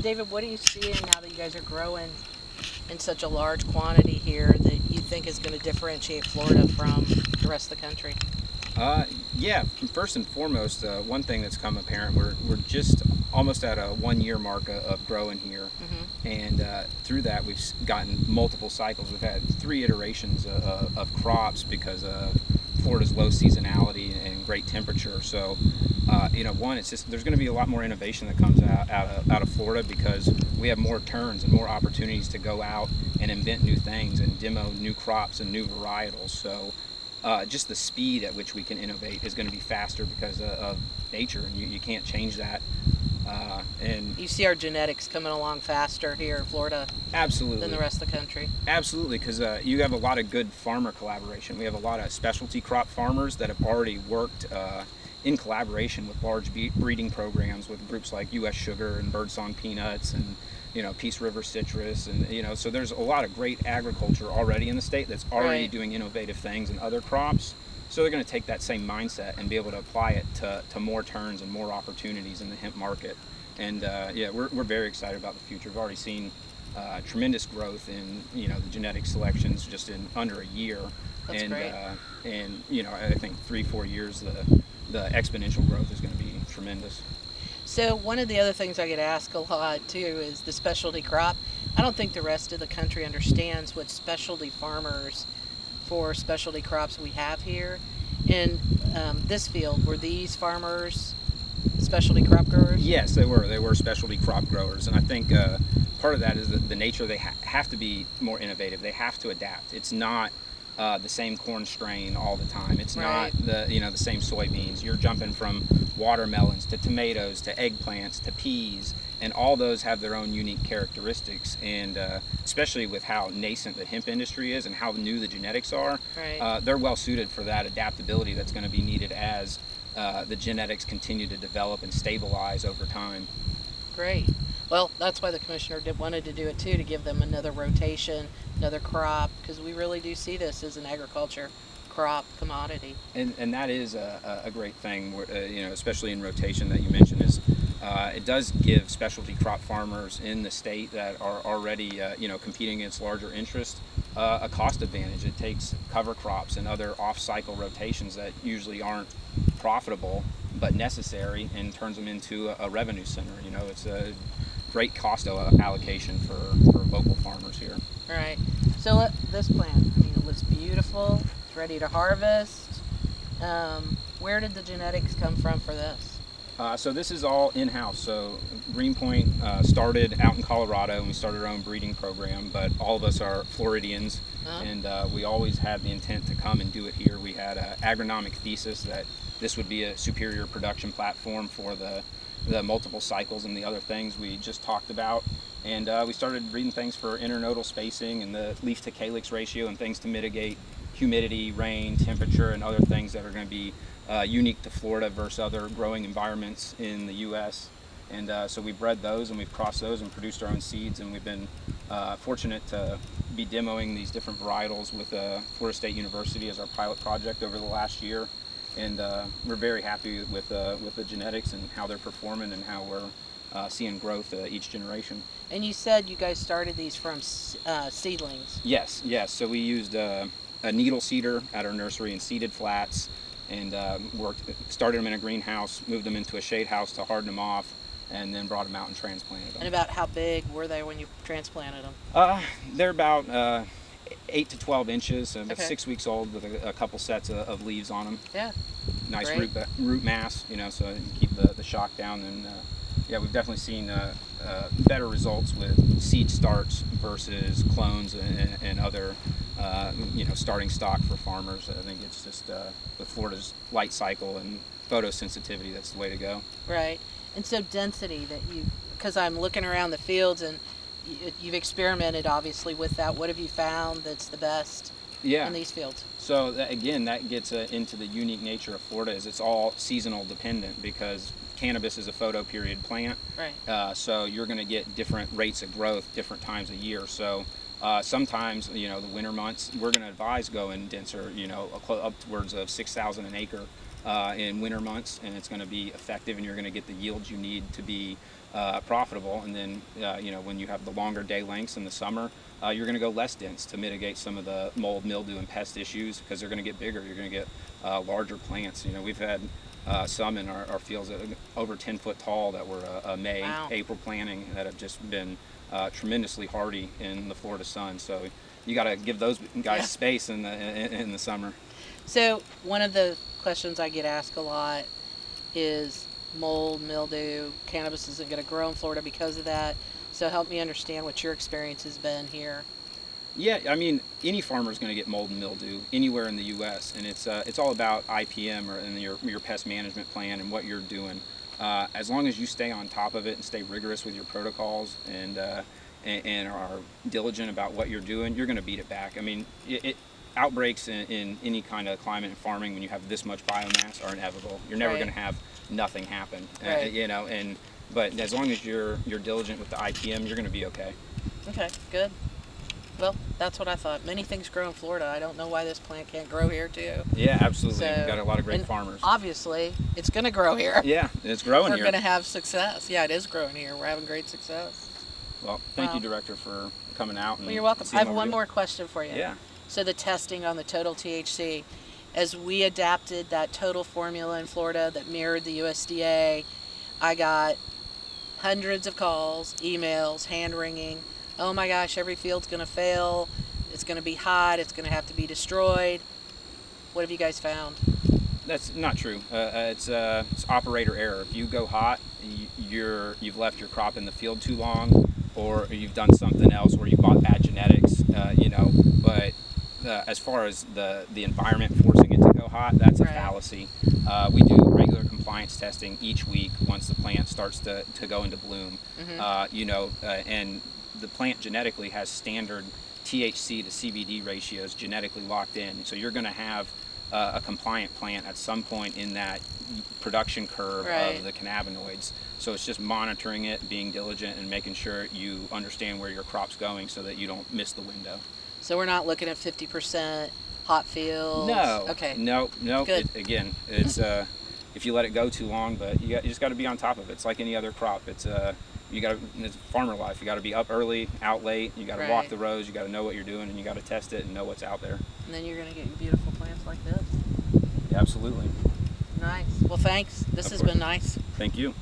David, what are you seeing now that you guys are growing in such a large quantity here that you think is going to differentiate Florida from the rest of the country? Uh, yeah, first and foremost, one thing that's come apparent, we're just almost at a 1 year mark of growing here. And through that, we've gotten multiple cycles. We've had 3 iterations of crops because of Florida's low seasonality and great temperature. So, one, it's just there's going to be a lot more innovation that comes out of Florida because we have more turns and more opportunities to go out and invent new things and demo new crops and new varietals. So, just the speed at which we can innovate is going to be faster because of nature, and you can't change that. And You see our genetics coming along faster here in Florida absolutely than the rest of the country. Absolutely, because you have a lot of good farmer collaboration. We have a lot of specialty crop farmers that have already worked in collaboration with large breeding programs with groups like U.S. Sugar and Birdsong Peanuts and Peace River Citrus, and so there's a lot of great agriculture already in the state that's already Right. doing innovative things in other crops. So they're going to take that same mindset and be able to apply it to more turns and more opportunities in the hemp market. And we're very excited about the future. We've already seen tremendous growth in the genetic selections just in under a year. That's and great. I think 3-4 years the exponential growth is going to be tremendous. So one of the other things I get asked a lot too is the specialty crop. I don't think the rest of the country understands what specialty farmers for specialty crops we have here. In this field, were these farmers specialty crop growers? Yes, they were specialty crop growers, and I think part of that is the nature. They have to be more innovative. They have to adapt. It's not the same corn strain all the time. It's Right. not the same soybeans. You're jumping from watermelons to tomatoes to eggplants to peas, and all those have their own unique characteristics. And especially with how nascent the hemp industry is and how new the genetics are, Right. they're well suited for that adaptability that's going to be needed as the genetics continue to develop and stabilize over time. Great. Well, that's why the commissioner wanted to do it too, to give them another rotation, another crop, because we really do see this as an agriculture crop commodity. And that is a great thing, especially in rotation that you mentioned, is it does give specialty crop farmers in the state that are already competing against larger interests a cost advantage. It takes cover crops and other off-cycle rotations that usually aren't profitable but necessary and turns them into a revenue center. It's a great cost allocation for local farmers here. All right. So this plant, it looks beautiful. It's ready to harvest. Where did the genetics come from for this? So this is all in-house. So Greenpoint started out in Colorado, and we started our own breeding program. But all of us are Floridians, and we always had the intent to come and do it here. We had an agronomic thesis that this would be a superior production platform for the multiple cycles and the other things we just talked about. And we started breeding things for internodal spacing and the leaf to calyx ratio and things to mitigate humidity, rain, temperature, and other things that are going to be unique to Florida versus other growing environments in the U.S. And so we bred those and we've crossed those and produced our own seeds, and we've been fortunate to be demoing these different varietals with Florida State University as our pilot project over the last year. And we're very happy with the genetics and how they're performing and how we're seeing growth each generation. And you said you guys started these from seedlings. Yes. So we used a needle seeder at our nursery and seeded flats, and started them in a greenhouse, moved them into a shade house to harden them off, and then brought them out and transplanted them. And about how big were they when you transplanted them? They're about 8 to 12 inches, so about Okay. 6 weeks old, with a couple sets of leaves on them. Yeah. Nice Great. root mass, so you keep the shock down. And we've definitely seen better results with seed starts versus clones and other starting stock for farmers. I think it's just with Florida's light cycle and photosensitivity, that's the way to go. Right. And so density because I'm looking around the fields and you've experimented obviously with that. What have you found that's the best in these fields? So that gets into the unique nature of Florida, is it's all seasonal dependent because cannabis is a photoperiod plant. Right. So you're going to get different rates of growth different times a year. So sometimes, the winter months, we're going to advise going denser, upwards of 6,000 an acre. in winter months, and it's going to be effective, and you're going to get the yields you need to be profitable. And then when you have the longer day lengths in the summer, you're going to go less dense to mitigate some of the mold, mildew, and pest issues, because they're going to get bigger. You're going to get larger plants. We've had some in our fields that are over 10 foot tall that were May, Wow. April planting, that have just been tremendously hardy in the Florida sun. So you got to give those guys space in the summer. So one of the questions I get asked a lot is mold, mildew. Cannabis isn't going to grow in Florida because of that. So help me understand what your experience has been here. Yeah, I mean, any farmer is going to get mold and mildew anywhere in the U.S., and it's all about IPM and your pest management plan and what you're doing. As long as you stay on top of it and stay rigorous with your protocols and are diligent about what you're doing, you're going to beat it back. I mean, outbreaks in any kind of climate and farming, when you have this much biomass, are inevitable. You're never going to have nothing happen. Right. But as long as you're diligent with the IPM, you're going to be okay. Okay, good. Well, that's what I thought. Many things grow in Florida. I don't know why this plant can't grow here too. Yeah, absolutely. So, We've got a lot of great and farmers. Obviously, it's going to grow here. Yeah, it's growing We're here. going to have success. Yeah, it is growing here. We're having great success. Well, thank Wow. you, Director, for coming out. And Well, you're welcome. I seeing have what one we're more question for you. Yeah. So the testing on the total THC, as we adapted that total formula in Florida that mirrored the USDA, I got hundreds of calls, emails, hand wringing. Oh my gosh, every field's going to fail. It's going to be hot. It's going to have to be destroyed. What have you guys found? That's not true. It's operator error. If you go hot, you've left your crop in the field too long, or you've done something else, or you bought bad genetics. But as far as the environment forcing it to go hot, that's a fallacy. We do regular compliance testing each week once the plant starts to go into bloom. And the plant genetically has standard THC to CBD ratios genetically locked in. So you're going to have a compliant plant at some point in that production curve of the cannabinoids. So it's just monitoring it, being diligent, and making sure you understand where your crop's going so that you don't miss the window. So we're not looking at 50% hot fields? No. Okay. No. Good. It's if you let it go too long, but you just got to be on top of it. It's like any other crop. It's farmer life. You got to be up early, out late. You got to walk the rows. You got to know what you're doing, and you got to test it and know what's out there. And then you're going to get beautiful plants like this. Yeah, absolutely. Nice. Well, thanks. This has been nice. Thank you.